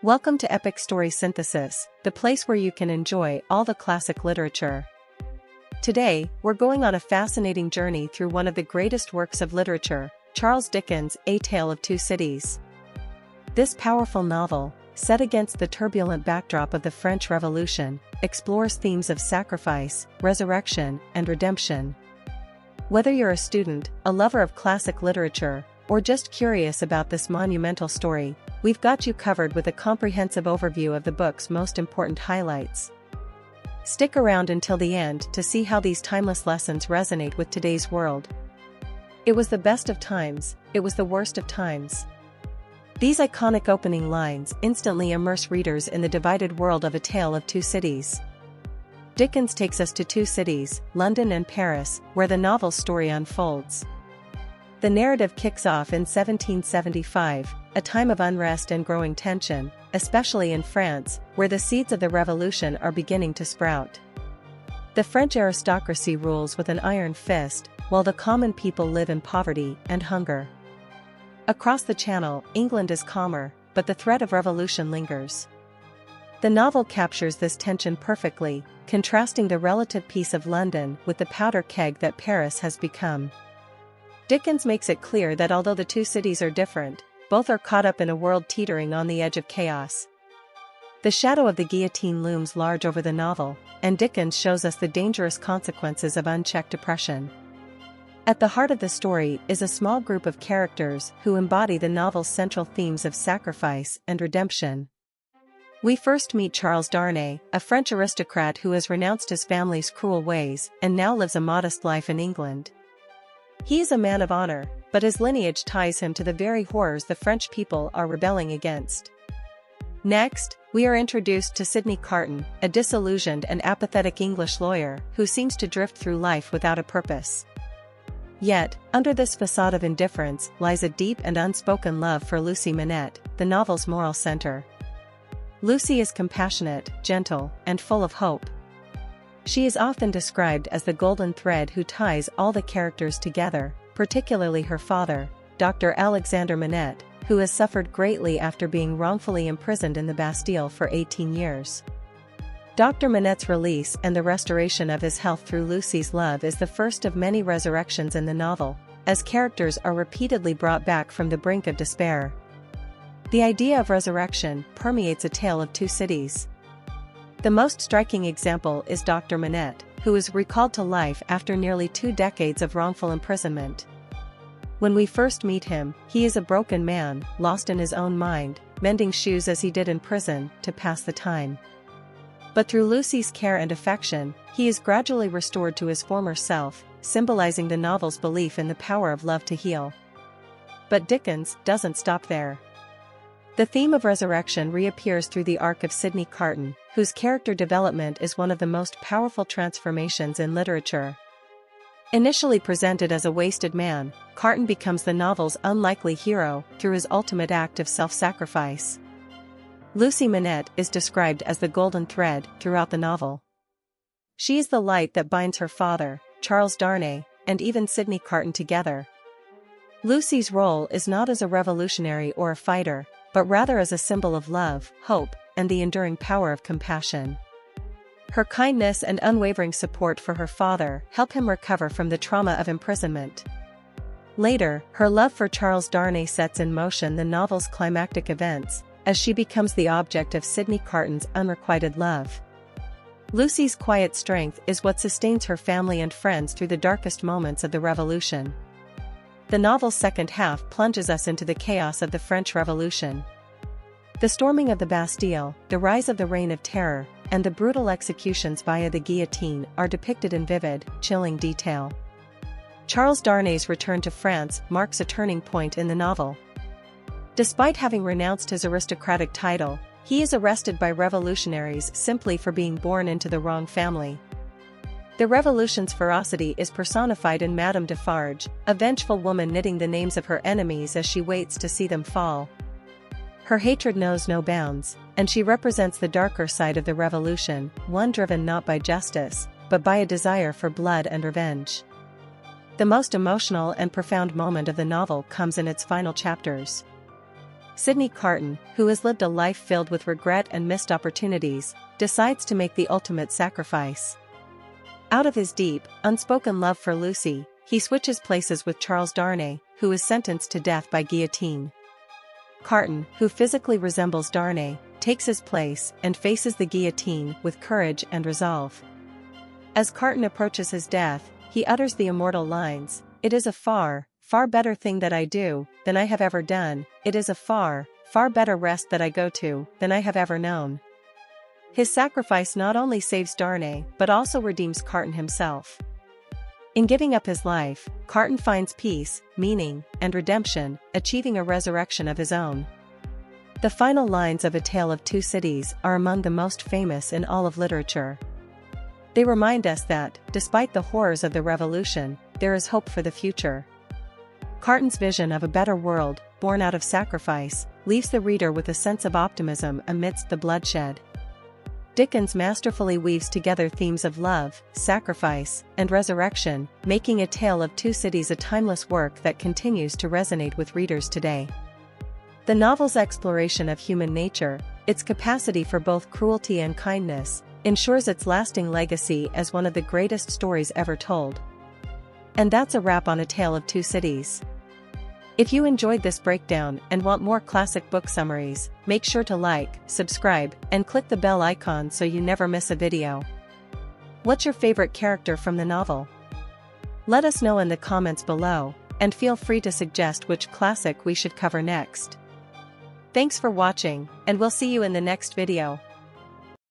Welcome to Epic Story Synthesis, the place where you can enjoy all the classic literature. Today, we're going on a fascinating journey through one of the greatest works of literature, Charles Dickens' A Tale of Two Cities. This powerful novel, set against the turbulent backdrop of the French Revolution, explores themes of sacrifice, resurrection, and redemption. Whether you're a student, a lover of classic literature, or just curious about this monumental story, we've got you covered with a comprehensive overview of the book's most important highlights. Stick around until the end to see how these timeless lessons resonate with today's world. It was the best of times, it was the worst of times. These iconic opening lines instantly immerse readers in the divided world of A Tale of Two Cities. Dickens takes us to two cities, London and Paris, where the novel's story unfolds. The narrative kicks off in 1775, a time of unrest and growing tension, especially in France, where the seeds of the revolution are beginning to sprout. The French aristocracy rules with an iron fist, while the common people live in poverty and hunger. Across the Channel, England is calmer, but the threat of revolution lingers. The novel captures this tension perfectly, contrasting the relative peace of London with the powder keg that Paris has become. Dickens makes it clear that although the two cities are different, both are caught up in a world teetering on the edge of chaos. The shadow of the guillotine looms large over the novel, and Dickens shows us the dangerous consequences of unchecked oppression. At the heart of the story is a small group of characters who embody the novel's central themes of sacrifice and redemption. We first meet Charles Darnay, a French aristocrat who has renounced his family's cruel ways and now lives a modest life in England. He is a man of honor, but his lineage ties him to the very horrors the French people are rebelling against. Next, we are introduced to Sydney Carton, a disillusioned and apathetic English lawyer who seems to drift through life without a purpose. Yet, under this facade of indifference lies a deep and unspoken love for Lucie Manette, the novel's moral center. Lucie is compassionate, gentle, and full of hope. She is often described as the golden thread who ties all the characters together, particularly her father, Dr. Alexander Manette, who has suffered greatly after being wrongfully imprisoned in the Bastille for 18 years. Dr. Manette's release and the restoration of his health through Lucie's love is the first of many resurrections in the novel, as characters are repeatedly brought back from the brink of despair. The idea of resurrection permeates A Tale of Two Cities. The most striking example is Dr. Manette, who is recalled to life after nearly 2 decades of wrongful imprisonment. When we first meet him, he is a broken man, lost in his own mind, mending shoes as he did in prison, to pass the time. But through Lucie's care and affection, he is gradually restored to his former self, symbolizing the novel's belief in the power of love to heal. But Dickens doesn't stop there. The theme of resurrection reappears through the arc of Sydney Carton, whose character development is one of the most powerful transformations in literature. Initially presented as a wasted man, Carton becomes the novel's unlikely hero through his ultimate act of self-sacrifice. Lucie Manette is described as the golden thread throughout the novel. She is the light that binds her father, Charles Darnay, and even Sydney Carton together. Lucie's role is not as a revolutionary or a fighter, but rather as a symbol of love, hope, and the enduring power of compassion. Her kindness and unwavering support for her father help him recover from the trauma of imprisonment. Later, her love for Charles Darnay sets in motion the novel's climactic events, as she becomes the object of Sydney Carton's unrequited love. Lucie's quiet strength is what sustains her family and friends through the darkest moments of the Revolution. The novel's second half plunges us into the chaos of the French Revolution. The storming of the Bastille, the rise of the Reign of Terror, and the brutal executions via the guillotine are depicted in vivid, chilling detail. Charles Darnay's return to France marks a turning point in the novel. Despite having renounced his aristocratic title, he is arrested by revolutionaries simply for being born into the wrong family. The revolution's ferocity is personified in Madame Defarge, a vengeful woman knitting the names of her enemies as she waits to see them fall. Her hatred knows no bounds, and she represents the darker side of the revolution, one driven not by justice, but by a desire for blood and revenge. The most emotional and profound moment of the novel comes in its final chapters. Sidney Carton, who has lived a life filled with regret and missed opportunities, decides to make the ultimate sacrifice. Out of his deep, unspoken love for Lucie, he switches places with Charles Darnay, who is sentenced to death by guillotine. Carton, who physically resembles Darnay, takes his place and faces the guillotine with courage and resolve. As Carton approaches his death, he utters the immortal lines, "It is a far, far better thing that I do, than I have ever done, it is a far, far better rest that I go to, than I have ever known." His sacrifice not only saves Darnay but also redeems Carton himself. In giving up his life, Carton finds peace, meaning, and redemption, achieving a resurrection of his own. The final lines of A Tale of Two Cities are among the most famous in all of literature. They remind us that, despite the horrors of the Revolution, there is hope for the future. Carton's vision of a better world, born out of sacrifice, leaves the reader with a sense of optimism amidst the bloodshed. Dickens masterfully weaves together themes of love, sacrifice, and resurrection, making A Tale of Two Cities a timeless work that continues to resonate with readers today. The novel's exploration of human nature, its capacity for both cruelty and kindness, ensures its lasting legacy as one of the greatest stories ever told. And that's a wrap on A Tale of Two Cities. If you enjoyed this breakdown and want more classic book summaries, make sure to like, subscribe, and click the bell icon so you never miss a video. What's your favorite character from the novel? Let us know in the comments below, and feel free to suggest which classic we should cover next. Thanks for watching, and we'll see you in the next video.